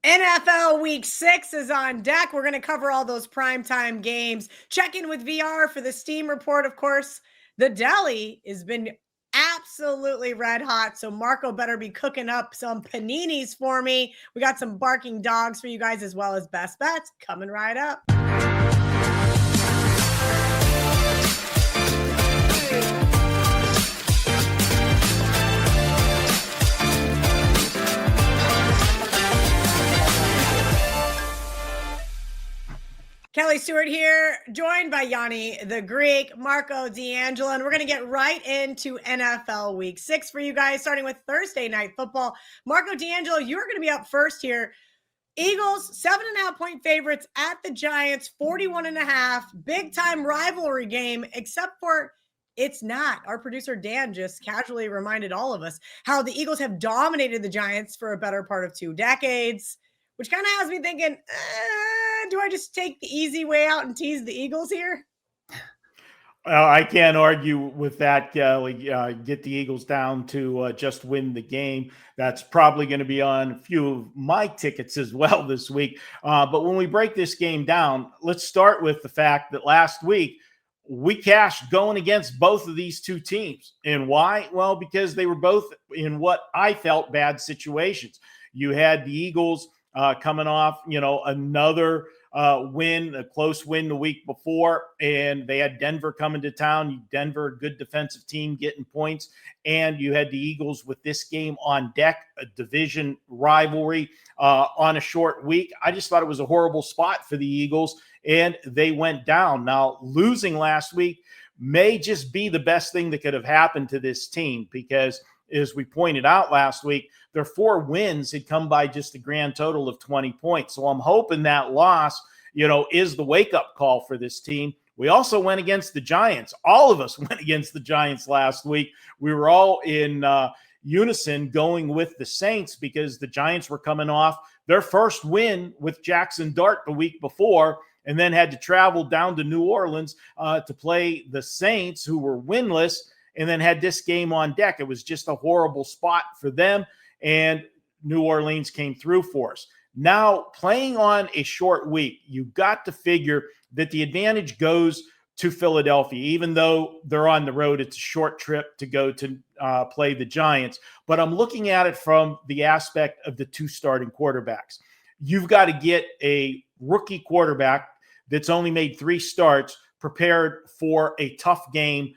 NFL Week 6 is on deck. We're going to cover all those primetime games. Check in with VR for the Steam report. Of course, the deli has been absolutely red hot, so Marco better be cooking up some paninis for me. We got some barking dogs for you guys, as well as best bets coming right up. Kelly Stewart here, joined by Gianni the Greek, Marco D'Angelo, and we're going to get right into NFL Week 6 for you guys, starting with Thursday Night Football. Marco D'Angelo, you're going to be up first here. Eagles, 7.5-point favorites at the Giants, 41.5. Big-time rivalry game, except for it's not. Our producer Dan just casually reminded all of us how the Eagles have dominated the Giants for a better part of 2 decades, which kind of has me thinking, do I just take the easy way out and tease the Eagles here? I can't argue with that, Kelly. Get the Eagles down to just win the game. That's probably going to be on a few of my tickets as well this week. But when we break this game down, let's start with the fact that last week we cashed going against both of these two teams. And why? Well, because they were both in what I felt bad situations. You had the Eagles coming off, another win, a close win the week before, and they had Denver coming to town. Denver, a good defensive team, getting points, and you had the Eagles with this game on deck, a division rivalry on a short week. I just thought it was a horrible spot for the Eagles, and they went down. Now, losing last week may just be the best thing that could have happened to this team because, as we pointed out last week, their 4 wins had come by just a grand total of 20 points. So I'm hoping that loss, is the wake-up call for this team. We also went against the Giants. All of us went against the Giants last week. We were all in unison going with the Saints because the Giants were coming off their first win with Jackson Dart the week before and then had to travel down to New Orleans to play the Saints, who were winless, and then had this game on deck. It was just a horrible spot for them, and New Orleans came through for us. Now, playing on a short week, you've got to figure that the advantage goes to Philadelphia. Even though they're on the road, it's a short trip to go to play the Giants. But I'm looking at it from the aspect of the 2 starting quarterbacks. You've got to get a rookie quarterback that's only made 3 starts prepared for a tough game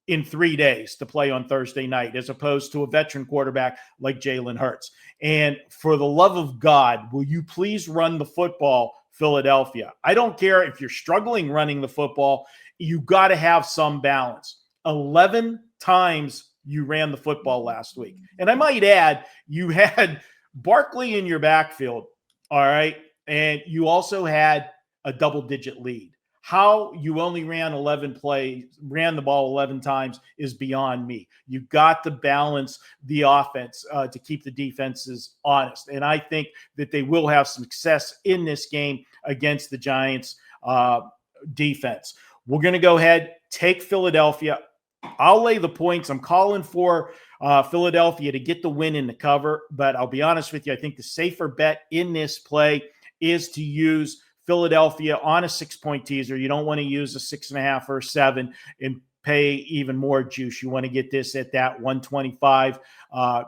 in 3 days to play on Thursday night, as opposed to a veteran quarterback like Jalen Hurts. And for the love of God, will you please run the football, Philadelphia? I don't care if you're struggling running the football. You got to have some balance. 11 times you ran the football last week. And I might add, you had Barkley in your backfield, all right? And you also had a double-digit lead. How you only ran the ball 11 times is beyond me. You got to balance the offense to keep the defenses honest. And I think that they will have some success in this game against the Giants defense. We're going to go ahead, take Philadelphia. I'll lay the points. I'm calling for Philadelphia to get the win in the cover, but I'll be honest with you. I think the safer bet in this play is to use Philadelphia on a 6-point teaser. You don't want to use a 6.5 or 7 and pay even more juice. You want to get this at that 125.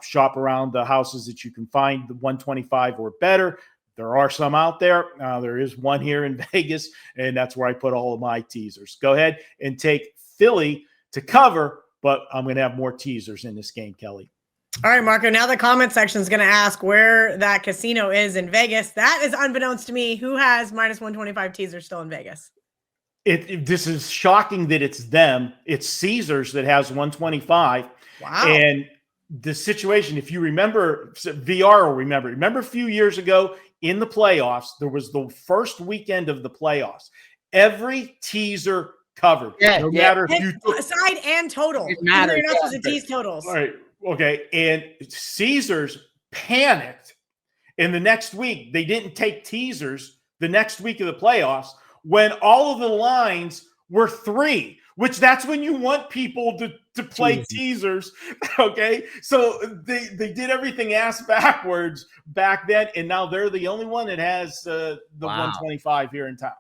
Shop around the houses that you can find the 125 or better. There are some out there. There is one here in Vegas, and that's where I put all of my teasers. Go ahead and take Philly to cover, but I'm going to have more teasers in this game, Kelly. All right, Marco, now the comment section is going to ask where that casino is in Vegas. That is unbeknownst to me. Who has minus 125 teasers still in Vegas? This is shocking that it's them. It's Caesars that has 125. Wow. And the situation, if you remember, VR will remember a few years ago in the playoffs, there was the first weekend of the playoffs. Every teaser covered. No matter if you took side and total. It matters. You're not supposed to tease totals. All right. Okay. And Caesars panicked. And the next week, they didn't take teasers the next week of the playoffs when all of the lines were 3, which that's when you want people to play Jeez. teasers. Okay. So they did everything ass backwards back then. And now they're the only one that has the 125 here in town.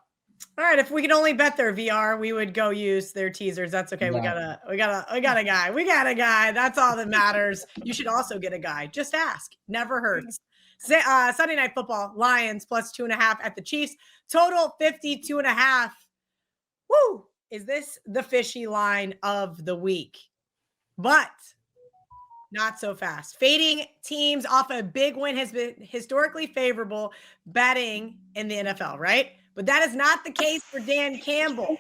All right, if we could only bet their VR, we would go use their teasers. That's okay. Yeah. We got a guy. We got a guy. That's all that matters. You should also get a guy. Just ask. Never hurts. Sunday Night Football, Lions plus 2.5 at the Chiefs. Total 52.5. Woo! Is this the fishy line of the week? But not so fast. Fading teams off a big win has been historically favorable betting in the NFL, right? But that is not the case for Dan Campbell.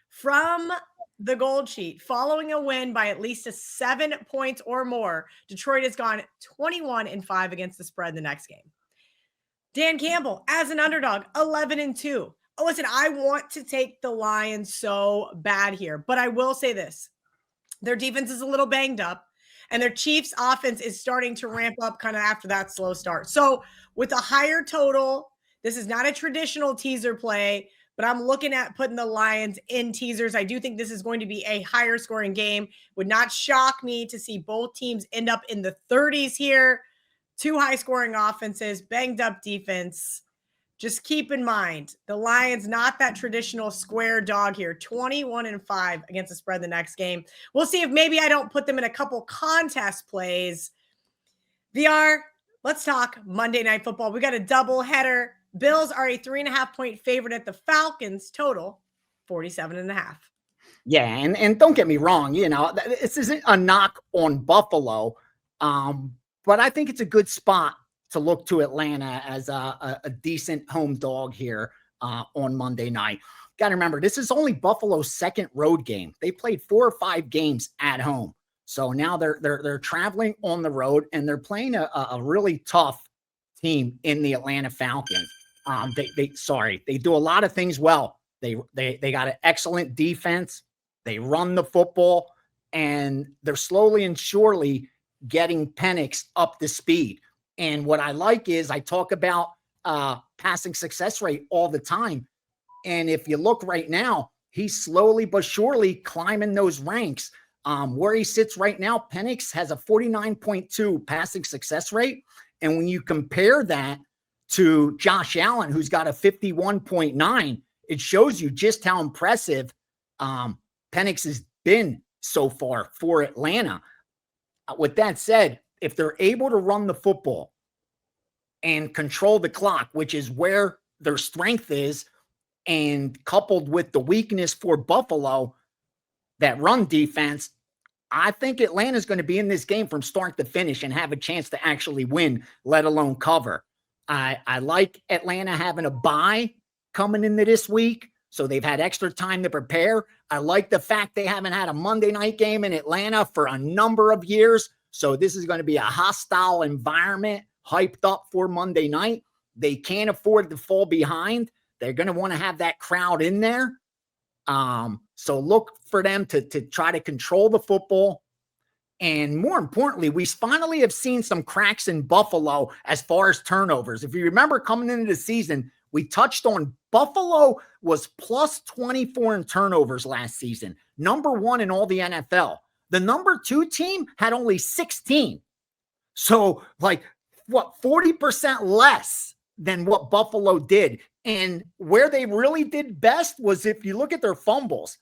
From the Gold Sheet, following a win by at least 7 points or more, Detroit has gone 21-5 against the spread the next game. Dan Campbell, as an underdog, 11-2. Oh, listen, I want to take the Lions so bad here, but I will say this. Their defense is a little banged up, and their Chiefs offense is starting to ramp up kind of after that slow start. So with a higher total, this is not a traditional teaser play, but I'm looking at putting the Lions in teasers. I do think this is going to be a higher scoring game. Would not shock me to see both teams end up in the 30s here. 2 high scoring offenses, banged up defense. Just keep in mind, the Lions, not that traditional square dog here, 21-5 against the spread the next game. We'll see if maybe I don't put them in a couple contest plays. VR, let's talk Monday Night Football. We got a double header. Bills are a 3.5 point favorite at the Falcons, total 47.5. Yeah, and don't get me wrong, this isn't a knock on Buffalo, but I think it's a good spot to look to Atlanta as a decent home dog here on Monday night. Got to remember, this is only Buffalo's second road game. They played 4 or 5 games at home, so now they're traveling on the road and they're playing a really tough team in the Atlanta Falcons. They do a lot of things well. They got an excellent defense. They run the football, and they're slowly and surely getting Penix up to speed. And what I like is I talk about passing success rate all the time. And if you look right now, he's slowly but surely climbing those ranks. Where he sits right now, Penix has a 49.2 passing success rate. And when you compare that to Josh Allen, who's got a 51.9, it shows you just how impressive Penix has been so far for Atlanta. With that said, if they're able to run the football and control the clock, which is where their strength is, and coupled with the weakness for Buffalo, that run defense, I think Atlanta's going to be in this game from start to finish and have a chance to actually win, let alone cover. I like Atlanta having a bye coming into this week, so they've had extra time to prepare. I like the fact they haven't had a Monday night game in Atlanta for a number of years, so this is going to be a hostile environment, hyped up for Monday night. They can't afford to fall behind. They're going to want to have that crowd in there. So look for them to try to control the football. And more importantly, we finally have seen some cracks in Buffalo as far as turnovers. If you remember coming into the season, we touched on Buffalo was plus 24 in turnovers last season, number 1 in all the NFL. The number 2 team had only 16. So 40% less than what Buffalo did. And where they really did best was if you look at their fumbles,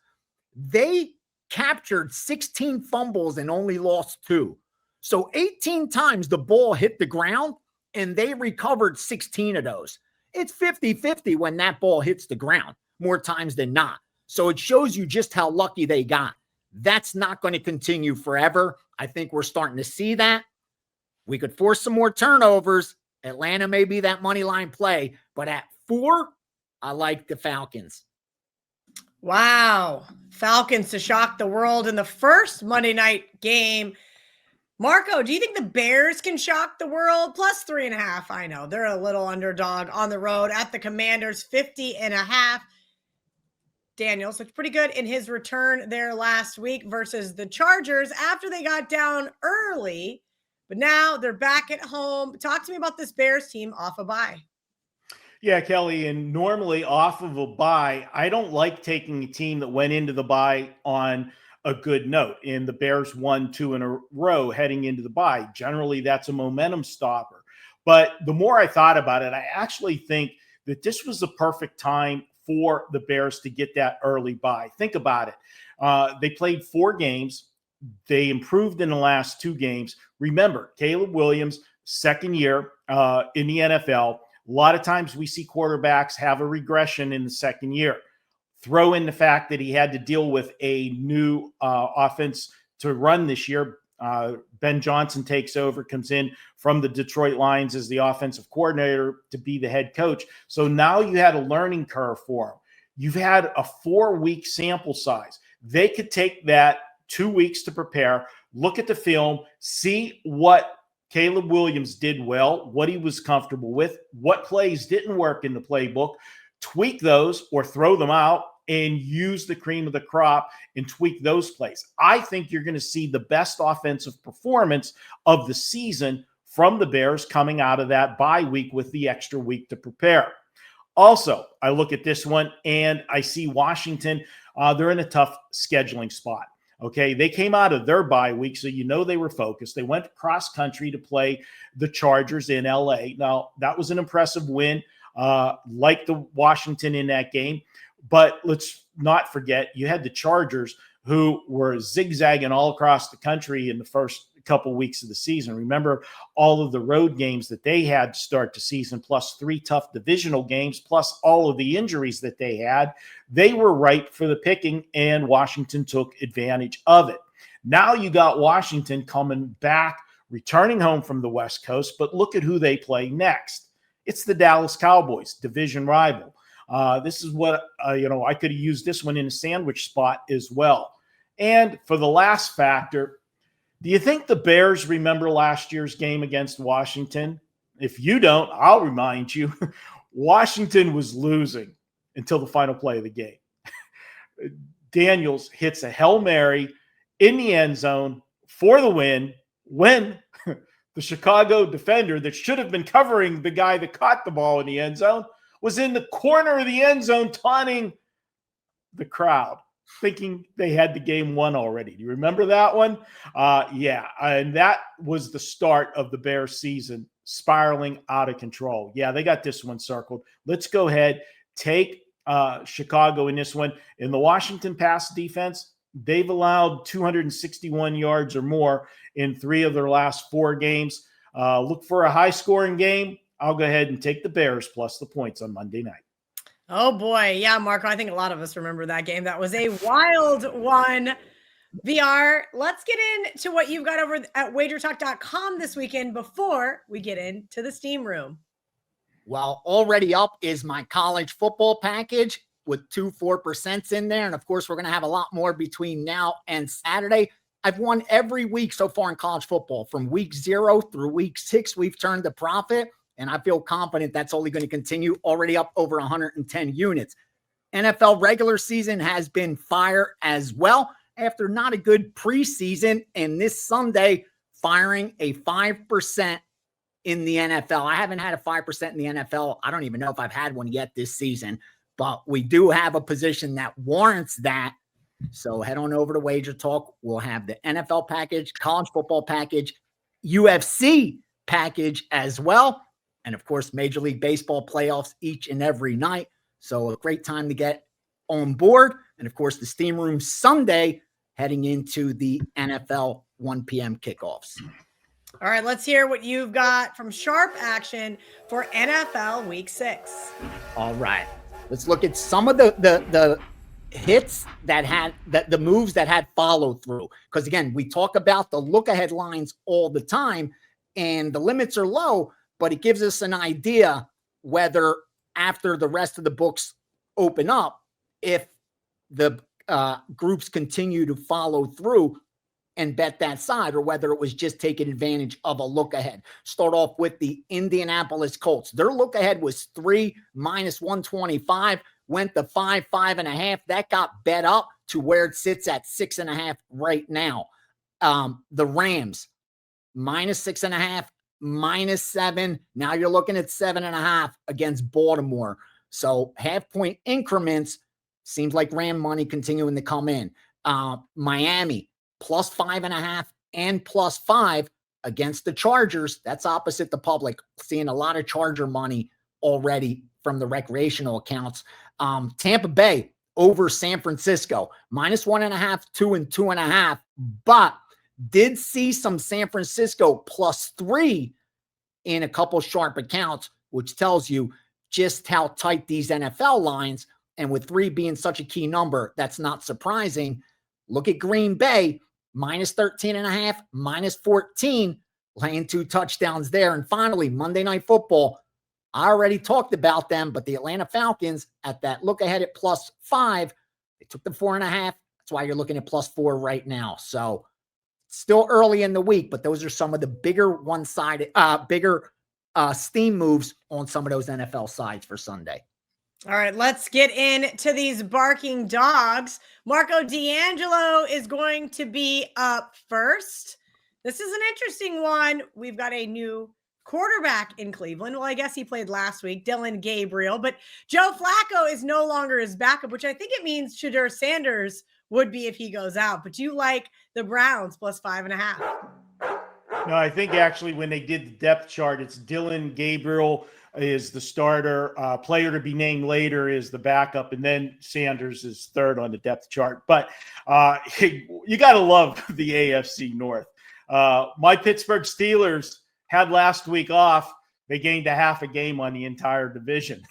they captured 16 fumbles and only lost 2. So 18 times the ball hit the ground and they recovered 16 of those. It's 50-50 when that ball hits the ground more times than not. So it shows you just how lucky they got. That's not going to continue forever. I think we're starting to see that. We could force some more turnovers. Atlanta may be that money line play, but at 4, I like the Falcons. Wow. Falcons to shock the world in the first Monday night game. Marco, do you think the Bears can shock the world? Plus 3.5. I know they're a little underdog on the road at the Commanders, 50.5. Daniels looked pretty good in his return there last week versus the Chargers after they got down early, but now they're back at home. Talk to me about this Bears team off a bye. Yeah, Kelly, and normally off of a bye, I don't like taking a team that went into the bye on a good note. And the Bears won 2 in a row heading into the bye. Generally, that's a momentum stopper. But the more I thought about it, I actually think that this was the perfect time for the Bears to get that early bye. Think about it. They played 4 games. They improved in the last 2 games. Remember, Caleb Williams, second year in the NFL. A lot of times we see quarterbacks have a regression in the second year. Throw in the fact that he had to deal with a new offense to run this year. Ben Johnson takes over, comes in from the Detroit Lions as the offensive coordinator to be the head coach. So now you had a learning curve for him. You've had a 4-week sample size. They could take that 2 weeks to prepare, look at the film, see what Caleb Williams did well, what he was comfortable with, what plays didn't work in the playbook, tweak those or throw them out and use the cream of the crop and tweak those plays. I think you're going to see the best offensive performance of the season from the Bears coming out of that bye week with the extra week to prepare. Also, I look at this one and I see Washington. They're in a tough scheduling spot. Okay, they came out of their bye week, so you know they were focused. They went cross country to play the Chargers in LA. Now, that was an impressive win, like the Washington in that game. But let's not forget, you had the Chargers who were zigzagging all across the country in the first couple weeks of the season. Remember all of the road games that they had to start the season, plus 3 tough divisional games, plus all of the injuries that they had. They were ripe for the picking, and Washington took advantage of it. Now you got Washington coming back, returning home from the West Coast, but look at who they play next. It's the Dallas Cowboys, division rival. This is what, I could have used this one in a sandwich spot as well. And for the last factor, do you think the Bears remember last year's game against Washington? If you don't, I'll remind you. Washington was losing until the final play of the game. Daniels hits a Hail Mary in the end zone for the win when the Chicago defender that should have been covering the guy that caught the ball in the end zone was in the corner of the end zone taunting the crowd, thinking they had the game won already. Do you remember that one? Yeah, and that was the start of the Bears season spiraling out of control. Yeah, they got this one circled. Let's go ahead, take Chicago in this one. In the Washington pass defense, they've allowed 261 yards or more in 3 of their last 4 games. Look for a high-scoring game. I'll go ahead and take the Bears plus the points on Monday night. Oh, boy. Yeah, Marco, I think a lot of us remember that game. That was a wild one. VR, let's get into what you've got over at WagerTalk.com this weekend before we get into the steam room. Well, already up is my college football package with 2 4% in there. And of course, we're going to have a lot more between now and Saturday. I've won every week so far in college football. From week 0 through week 6, we've turned a profit. And I feel confident that's only going to continue, already up over 110 units. NFL regular season has been fire as well after not a good preseason. And this Sunday, firing a 5% in the NFL. I haven't had a 5% in the NFL. I don't even know if I've had one yet this season, but we do have a position that warrants that. So head on over to Wager Talk. We'll have the NFL package, college football package, UFC package as well. And of course, Major League Baseball playoffs each and every night. So a great time to get on board. And of course, the steam room Sunday heading into the NFL 1 p.m. kickoffs. All right, let's hear what you've got from Sharp Action for NFL Week 6. All right, let's look at some of the hits that had the moves that had follow through. Because again, we talk about the look ahead lines all the time, and the limits are low. But it gives us an idea whether after the rest of the books open up, if the groups continue to follow through and bet that side, or whether it was just taking advantage of a look ahead. Start off with the Indianapolis Colts. Their look ahead was 3 minus 125, went to 5, 5.5. That got bet up to where it sits at 6.5 right now. The Rams, minus 6.5. -7. Now you're looking at 7.5 against Baltimore. So 0.5 point increments seems like Ram money continuing to come in. Miami plus 5.5 and plus 5 against the Chargers. That's opposite the public. Seeing a lot of Charger money already from the recreational accounts. Tampa Bay over San Francisco, minus 1.5, 2 and 2.5, but did see some San Francisco plus 3 in a couple sharp accounts, which tells you just how tight these NFL lines. And with 3 being such a key number, that's not surprising. Look at Green Bay, minus 13.5, minus 14, laying 2 touchdowns there. And finally, Monday Night Football. I already talked about them, but the Atlanta Falcons at that look ahead at plus 5, they took the 4.5. That's why you're looking at plus 4 right now. So still early in the week, but those are some of the bigger one-sided, bigger steam moves on some of those NFL sides for Sunday. All right, let's get into these barking dogs. Marco D'Angelo is going to be up first. This is an interesting one. We've got a new quarterback in Cleveland. Well, I guess he played last week, Dylan Gabriel, but Joe Flacco is no longer his backup, which I think it means Shedeur Sanders would be if he goes out. But you like the Browns plus 5.5. No, I think actually when they did the depth chart, it's Dylan Gabriel is the starter, player to be named later is the backup, and then Sanders is third on the depth chart. But you got to love the AFC North. My Pittsburgh Steelers had last week off. They gained a half a game on the entire division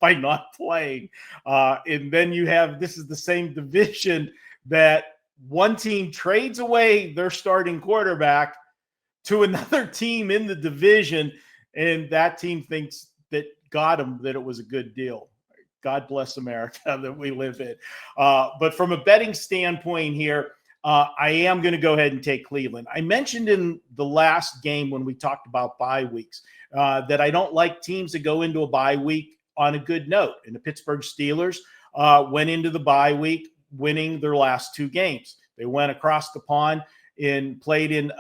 by not playing. And then you have, this is the same division that one team trades away their starting quarterback to another team in the division, and that team thinks that got them, that it was a good deal. God bless America that we live in. But from a betting standpoint here, I am going to go ahead and take Cleveland. I mentioned in the last game when we talked about bye weeks that I don't like teams that go into a bye week on a good note. And the Pittsburgh Steelers went into the bye week winning their last 2 games. They went across the pond and played in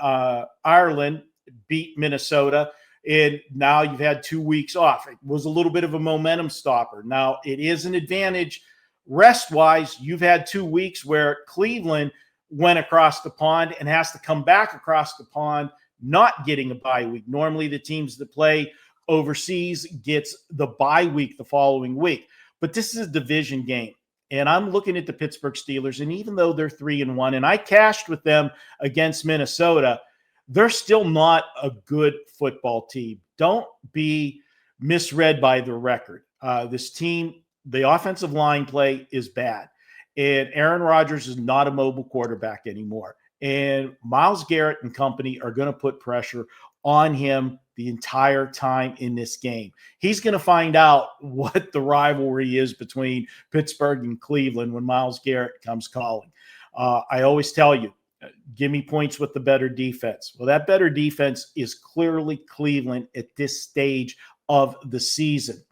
Ireland, beat Minnesota, and now you've had 2 weeks off. It was a little bit of a momentum stopper. Now, it is an advantage rest-wise. You've had 2 weeks where Cleveland went across the pond and has to come back across the pond, not getting a bye week. Normally, the teams that play overseas gets the bye week the following week. But this is a division game. And I'm looking at the Pittsburgh Steelers, and even though they're 3-1, and I cashed with them against Minnesota, they're still not a good football team. Don't be misread by the record. This team, the offensive line play is bad. And Aaron Rodgers is not a mobile quarterback anymore. And Myles Garrett and company are going to put pressure on him the entire time in this game. He's going to find out what the rivalry is between Pittsburgh and Cleveland when Myles Garrett comes calling. I always tell you, give me points with the better defense. Well, that better defense is clearly Cleveland at this stage of the season.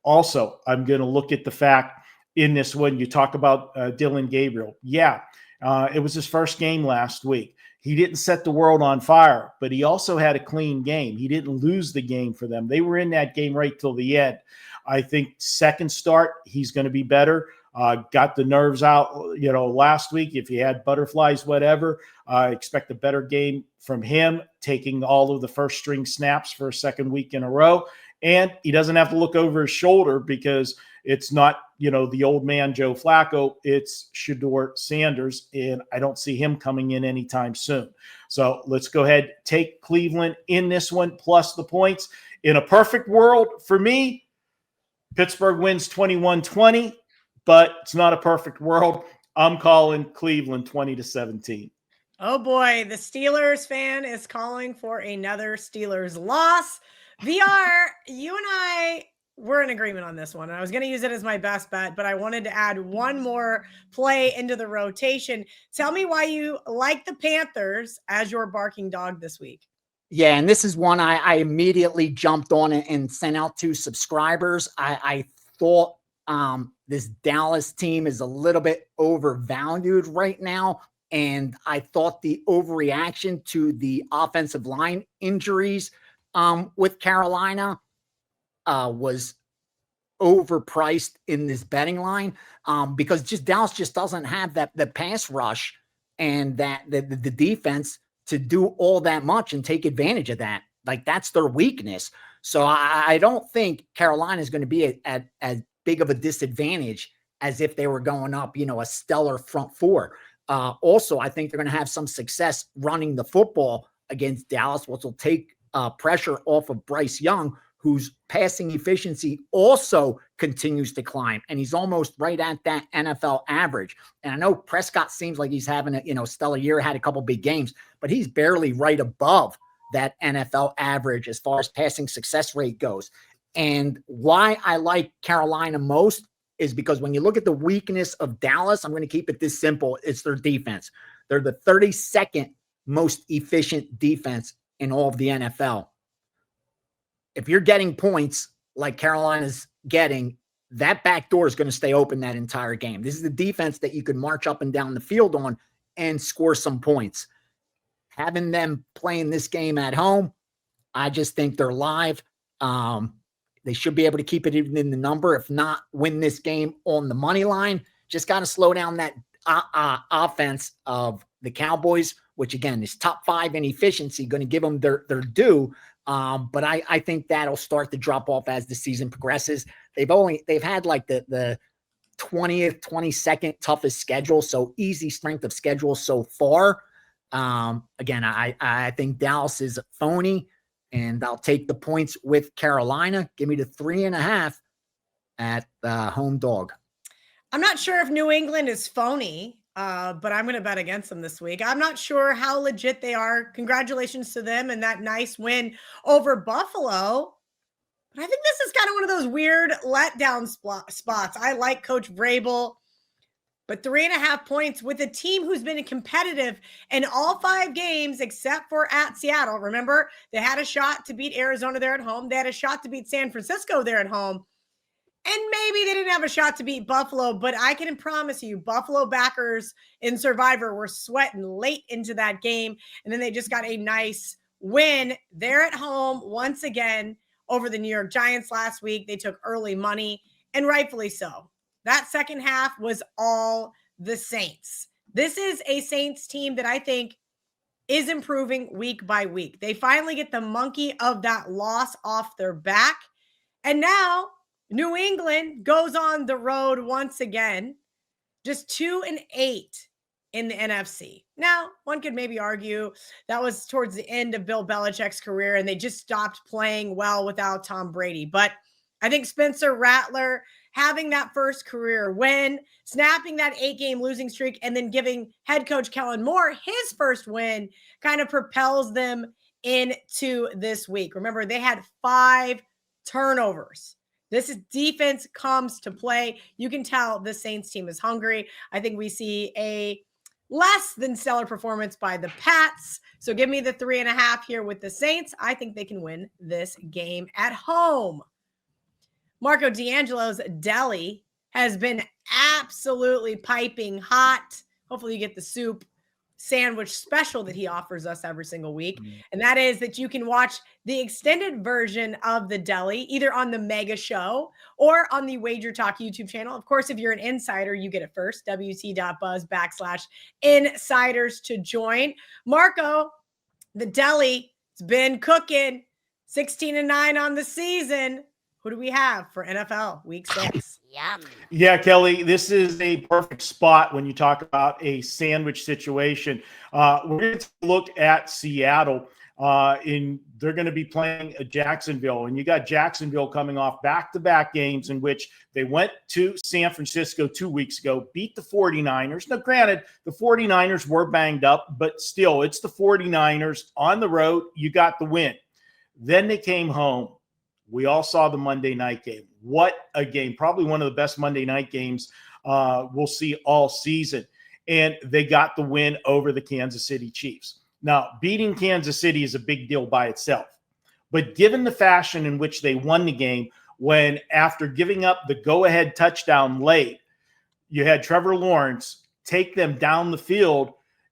Also, I'm going to look at the fact in this one, you talk about Dylan Gabriel. Yeah, it was his first game last week. He didn't set the world on fire, but he also had a clean game. He didn't lose the game for them. They were in that game right till the end. I think second start, he's going to be better. Got the nerves out, last week. If he had butterflies, whatever, expect a better game from him, taking all of the first string snaps for a second week in a row. And he doesn't have to look over his shoulder because it's not, the old man Joe Flacco. It's Shedeur Sanders, and I don't see him coming in anytime soon. So let's go ahead, take Cleveland in this one, plus the points. In a perfect world, for me, Pittsburgh wins 21-20, but it's not a perfect world. I'm calling Cleveland 20-17. Oh boy, the Steelers fan is calling for another Steelers loss. VR, you and we're in agreement on this one. I was going to use it as my best bet, but I wanted to add one more play into the rotation. Tell me why you like the Panthers as your barking dog this week. Yeah, and this is one I immediately jumped on and sent out to subscribers. I thought this Dallas team is a little bit overvalued right now, and I thought the overreaction to the offensive line injuries with Carolina was overpriced in this betting line because Dallas just doesn't have the pass rush and that the defense to do all that much and take advantage of that. Like, that's their weakness. So I don't think Carolina is going to be at as big of a disadvantage as if they were going up, a stellar front four. Also, I think they're going to have some success running the football against Dallas, which will take pressure off of Bryce Young, whose passing efficiency also continues to climb. And he's almost right at that NFL average. And I know Prescott seems like he's having a, stellar year, had a couple big games, but he's barely right above that NFL average as far as passing success rate goes. And why I like Carolina most is because when you look at the weakness of Dallas, I'm going to keep it this simple. It's their defense. They're the 32nd most efficient defense in all of the NFL. If you're getting points like Carolina's getting, that back door is going to stay open that entire game. This is the defense that you can march up and down the field on and score some points. Having them playing this game at home, I just think they're live. They should be able to keep it even in the number. If not, win this game on the money line. Just got to slow down that offense of the Cowboys, which again is top 5 in efficiency, going to give them their due. But I think that'll start to drop off as the season progresses. They've had like the 20th, 22nd toughest schedule. So easy strength of schedule so far. Again, I think Dallas is phony, and I'll take the points with Carolina. Give me the 3.5 at home dog. I'm not sure if New England is phony, but I'm going to bet against them this week. I'm not sure how legit they are. Congratulations to them and that nice win over Buffalo. But I think this is kind of one of those weird letdown spots. I like Coach Vrabel, but 3.5 points with a team who's been competitive in all 5 games except for at Seattle. Remember, they had a shot to beat Arizona there at home. They had a shot to beat San Francisco there at home. And maybe they didn't have a shot to beat Buffalo, but I can promise you, Buffalo backers in Survivor were sweating late into that game. And then they just got a nice win there at home once again over the New York Giants last week. They took early money, and rightfully so. That second half was all the Saints. This is a Saints team that I think is improving week by week. They finally get the monkey of that loss off their back. And now New England goes on the road once again, just 2-8 in the NFC. Now, one could maybe argue that was towards the end of Bill Belichick's career, and they just stopped playing well without Tom Brady. But I think Spencer Rattler having that first career win, snapping that 8-game losing streak, and then giving head coach Kellen Moore his first win kind of propels them into this week. Remember, they had 5 turnovers. This is defense comes to play. You can tell the Saints team is hungry. I think we see a less than stellar performance by the Pats. So give me the 3.5 here with the Saints. I think they can win this game at home. Marco D'Angelo's deli has been absolutely piping hot. Hopefully you get the soup sandwich special that he offers us every single week. And that is that you can watch the extended version of the deli either on the Mega Show or on the WagerTalk YouTube channel. Of course, if you're an insider, you get it first. WT.buzz/insiders to join. Marco, the deli has been cooking 16-9 on the season. Who do we have for NFL Week 6? Yum. Yeah, Kelly, this is a perfect spot when you talk about a sandwich situation. We're going to look at Seattle. They're going to be playing Jacksonville, and you got Jacksonville coming off back-to-back games in which they went to San Francisco 2 weeks ago, beat the 49ers. Now, granted, the 49ers were banged up, but still, it's the 49ers on the road. You got the win. Then they came home. We all saw the Monday night game. What a game. Probably one of the best Monday night games we'll see all season. And they got the win over the Kansas City Chiefs. Now, beating Kansas City is a big deal by itself. But given the fashion in which they won the game, when after giving up the go-ahead touchdown late, you had Trevor Lawrence take them down the field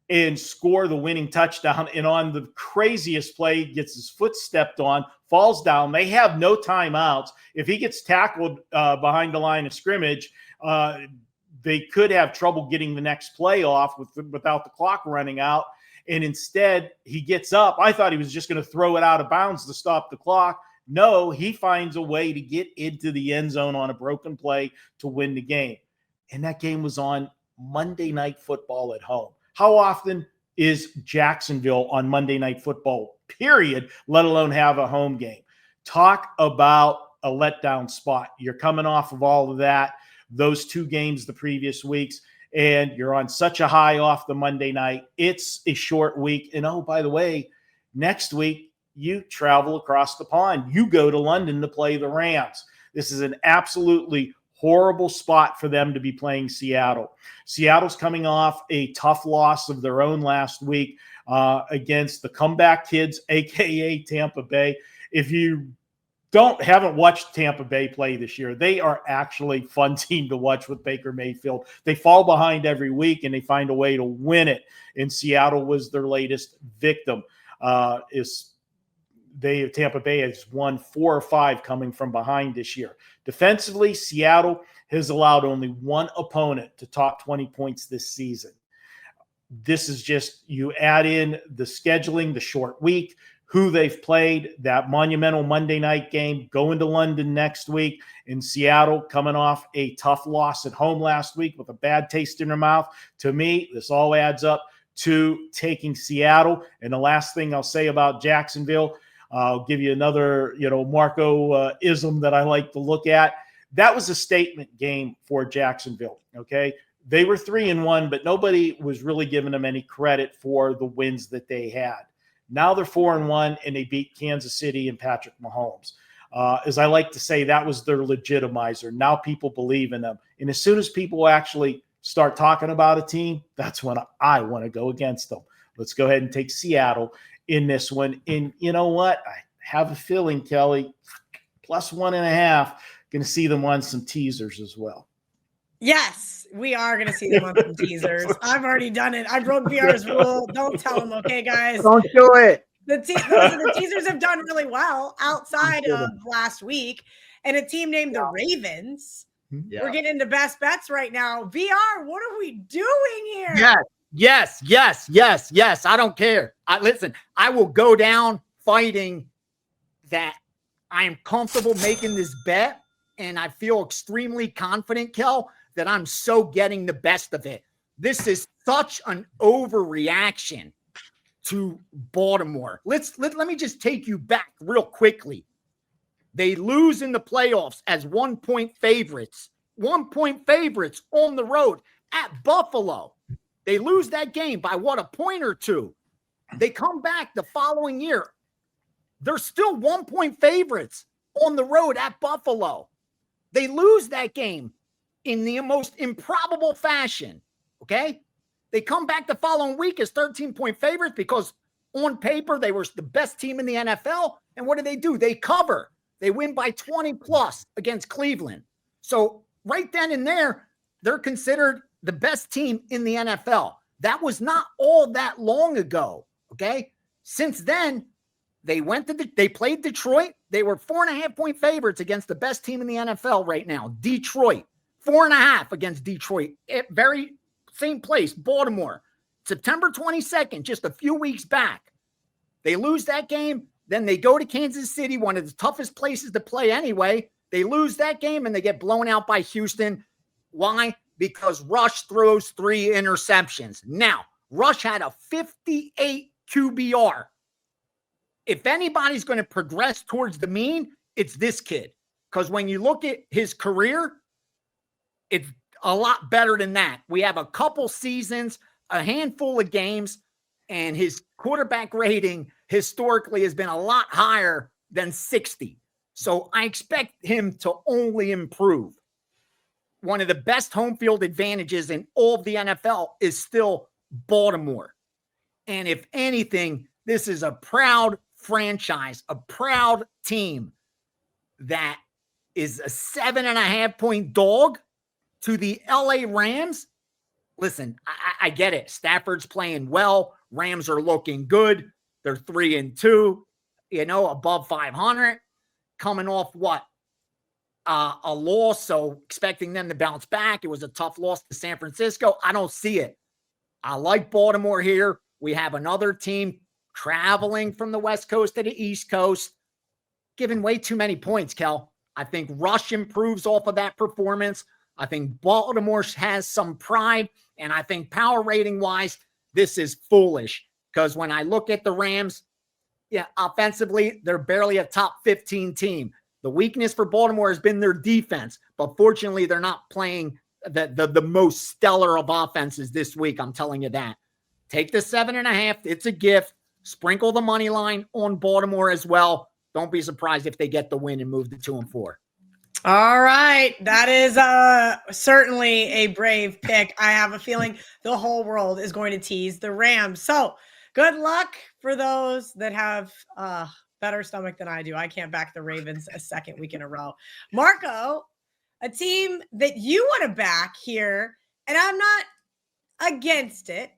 and score the winning touchdown. And on the craziest play, gets his foot stepped on, falls down. They have no timeouts. If he gets tackled behind the line of scrimmage, they could have trouble getting the next play off without the clock running out. And instead, he gets up. I thought he was just going to throw it out of bounds to stop the clock. No, he finds a way to get into the end zone on a broken play to win the game. And that game was on Monday Night Football at home. How often is Jacksonville on Monday Night Football, period, let alone have a home game? Talk about a letdown spot. You're coming off of all of that, those two games the previous weeks, and you're on such a high off the Monday night. It's a short week. And oh, by the way, next week, you travel across the pond. You go to London to play the Rams. This is an absolutely horrible spot for them to be playing Seattle. Seattle's coming off a tough loss of their own last week against the comeback kids, a.k.a. Tampa Bay. If you haven't watched Tampa Bay play this year, they are actually a fun team to watch with Baker Mayfield. They fall behind every week, and they find a way to win it. And Seattle was their latest victim. Tampa Bay has won 4 or 5 coming from behind this year. Defensively, Seattle has allowed only one opponent to top 20 points this season. This is just, you add in the scheduling, the short week, who they've played, that monumental Monday night game, going to London next week, in Seattle coming off a tough loss at home last week with a bad taste in their mouth. To me, this all adds up to taking Seattle. And the last thing I'll say about Jacksonville, I'll give you another, Marco ism that I like to look at. That was a statement game for Jacksonville, okay? They were 3-1, but nobody was really giving them any credit for the wins that they had. Now they're 4-1, and they beat Kansas City and Patrick Mahomes. As I like to say, that was their legitimizer. Now people believe in them. And as soon as people actually start talking about a team, that's when I want to go against them. Let's go ahead and take Seattle in this one. And you know what? I have a feeling, Kelly, +1.5, going to see them on some teasers as well. Yes, we are going to see them on some teasers. I've already done it. I broke VR's rule. Don't tell them, okay, guys? Don't do it. The teasers have done really well outside of last week. And a team named the Ravens. Yeah. We're getting into best bets right now. VR, what are we doing here? Yes. I don't care. Listen, I will go down fighting that I am comfortable making this bet, and I feel extremely confident, Kel, that I'm so getting the best of it. This is such an overreaction to Baltimore. Let me just take you back real quickly. They lose in the playoffs as 1-point favorites. 1-point favorites on the road at Buffalo. They lose that game by a point or two. They come back the following year. They're still 1-point favorites on the road at Buffalo. They lose that game in the most improbable fashion, okay? They come back the following week as 13-point favorites because on paper they were the best team in the NFL. And what do? They cover. They win by 20+ against Cleveland. So right then and there, they're considered the best team in the NFL. That was not all that long ago, okay? Since then, they played Detroit. They were 4.5-point favorites against the best team in the NFL right now, Detroit. 4.5 against Detroit. Very same place, Baltimore. September 22nd, just a few weeks back. They lose that game. Then they go to Kansas City, one of the toughest places to play anyway. They lose that game, and they get blown out by Houston. Why? Because Rush throws 3 interceptions. Now, Rush had a 58 QBR. If anybody's going to progress towards the mean, it's this kid. Because when you look at his career, it's a lot better than that. We have a couple seasons, a handful of games, and his quarterback rating historically has been a lot higher than 60. So I expect him to only improve. One of the best home field advantages in all of the NFL is still Baltimore. And if anything, this is a proud franchise, a proud team that is a 7.5-point dog to the LA Rams. Listen, I get it. Stafford's playing well. Rams are looking good. They're 3-2. above 500, coming off what? A loss, so expecting them to bounce back. It was a tough loss to San Francisco. I don't see it. I like Baltimore here. We have another team traveling from the West Coast to the East Coast, giving way too many points, Kel. I think Rush improves off of that performance. I think Baltimore has some pride, and I think power rating-wise, this is foolish because when I look at the Rams, offensively, they're barely a top 15 team. The weakness for Baltimore has been their defense, but fortunately, they're not playing the most stellar of offenses this week. I'm telling you that. Take the 7.5. It's a gift. Sprinkle the money line on Baltimore as well. Don't be surprised if they get the win and move to 2-4. All right. That is certainly a brave pick. I have a feeling the whole world is going to tease the Rams. So good luck for those that have better stomach than I do. I can't back the Ravens a second week in a row. Marco, a team that you want to back here, and I'm not against it,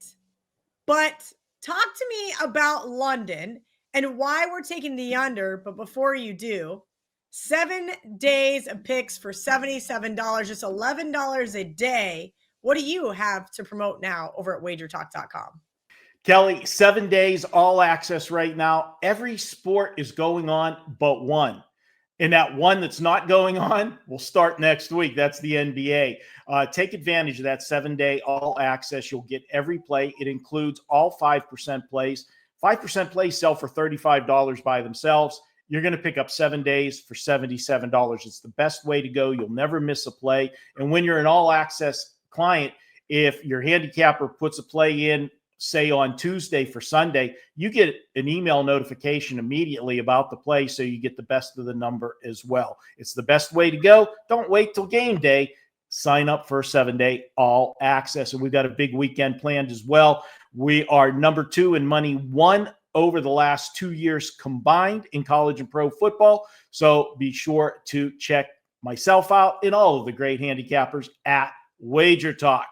but talk to me about London and why we're taking the under. But before you do, 7 days of picks for $77, just $11 a day. What do you have to promote now over at WagerTalk.com? Kelly, 7 days, all access right now. Every sport is going on but one. And that one that's not going on will start next week. That's the NBA. Take advantage of that 7-day all access. You'll get every play. It includes all 5% plays. 5% plays sell for $35 by themselves. You're going to pick up 7 days for $77. It's the best way to go. You'll never miss a play. And when you're an all access client, if your handicapper puts a play in, say on Tuesday for Sunday, you get an email notification immediately about the play, so you get the best of the number as well. It's the best way to go. Don't wait till game day. Sign up for a 7-day all access. And we've got a big weekend planned as well. We are number 2 in money won over the last 2 years combined in college and pro football. So be sure to check myself out and all of the great handicappers at WagerTalk.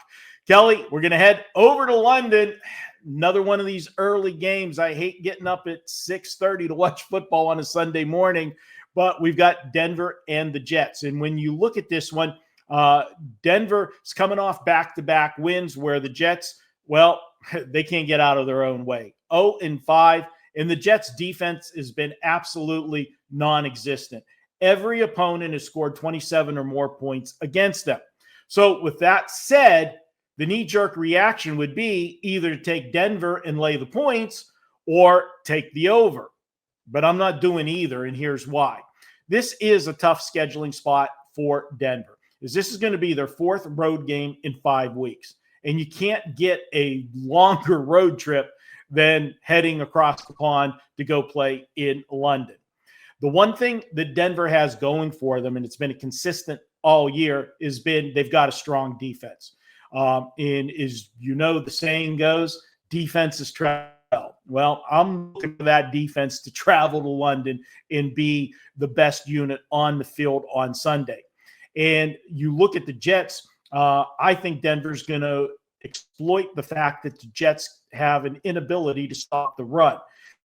Kelly, we're going to head over to London. Another one of these early games. I hate getting up at 6:30 to watch football on a Sunday morning, but we've got Denver and the Jets. And when you look at this one, Denver is coming off back-to-back wins where the Jets, well, they can't get out of their own way. 0-5, and the Jets' defense has been absolutely non-existent. Every opponent has scored 27 or more points against them. So with that said, the knee-jerk reaction would be either to take Denver and lay the points or take the over. But I'm not doing either, and here's why. This is a tough scheduling spot for Denver, because this is going to be their 4th road game in 5 weeks. And you can't get a longer road trip than heading across the pond to go play in London. The one thing that Denver has going for them, and it's been a consistent all year, has been they've got a strong defense. And as you know, the saying goes, defense is travel. Well, I'm looking for that defense to travel to London and be the best unit on the field on Sunday. And you look at the Jets, I think Denver's going to exploit the fact that the Jets have an inability to stop the run.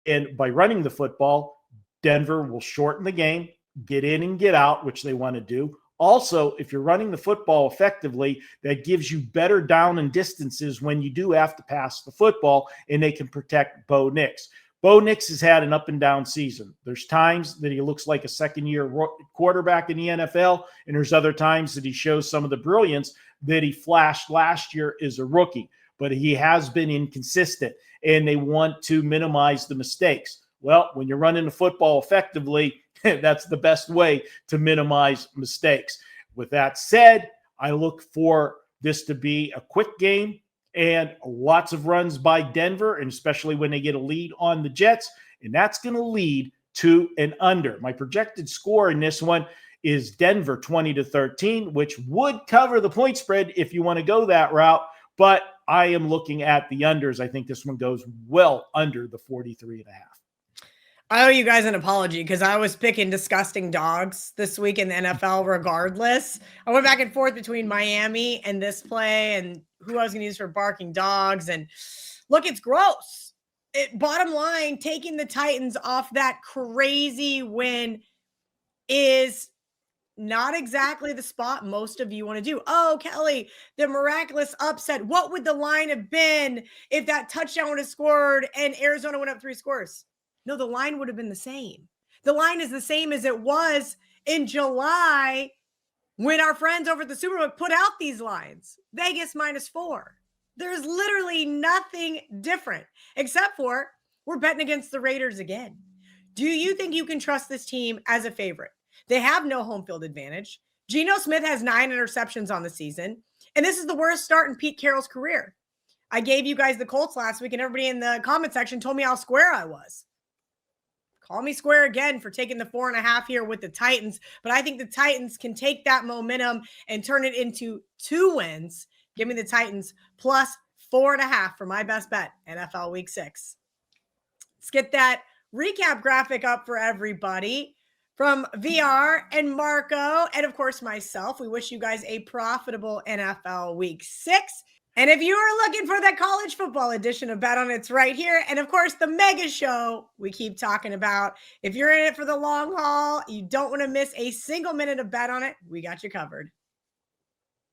And by running the football, Denver will shorten the game, get in and get out, which they want to do. Also, if you're running the football effectively, that gives you better down and distances when you do have to pass the football, and they can protect Bo Nix. Bo Nix has had an up and down season. There's times that he looks like a second-year quarterback in the NFL, and there's other times that he shows some of the brilliance that he flashed last year as a rookie. But he has been inconsistent, and they want to minimize the mistakes. Well, when you're running the football effectively, that's the best way to minimize mistakes. With that said, I look for this to be a quick game and lots of runs by Denver, and especially when they get a lead on the Jets, and that's going to lead to an under. My projected score in this one is Denver 20-13, which would cover the point spread if you want to go that route, but I am looking at the unders. I think this one goes well under the 43.5. I owe you guys an apology because I was picking disgusting dogs this week in the NFL regardless. I went back and forth between Miami and this play and who I was going to use for barking dogs. And look, it's gross. bottom line, taking the Titans off that crazy win is not exactly the spot most of you want to do. Oh, Kelly, the miraculous upset. What would the line have been if that touchdown would have scored and Arizona went up 3 scores? No, the line would have been the same. The line is the same as it was in July when our friends over at the Superbook put out these lines. Vegas -4. There's literally nothing different except for we're betting against the Raiders again. Do you think you can trust this team as a favorite? They have no home field advantage. Geno Smith has 9 interceptions on the season, and this is the worst start in Pete Carroll's career. I gave you guys the Colts last week, and everybody in the comment section told me how square I was. Call me square again for taking the 4.5 here with the Titans, but I think the Titans can take that momentum and turn it into 2 wins. Give me the Titans plus 4.5 for my best bet, NFL Week 6. Let's get that recap graphic up for everybody. From VR and Marco, and of course myself, we wish you guys a profitable NFL Week 6. And if you are looking for that college football edition of Bet On, it's right here. And of course, the mega show we keep talking about. If you're in it for the long haul, you don't want to miss a single minute of Bet On It, we got you covered.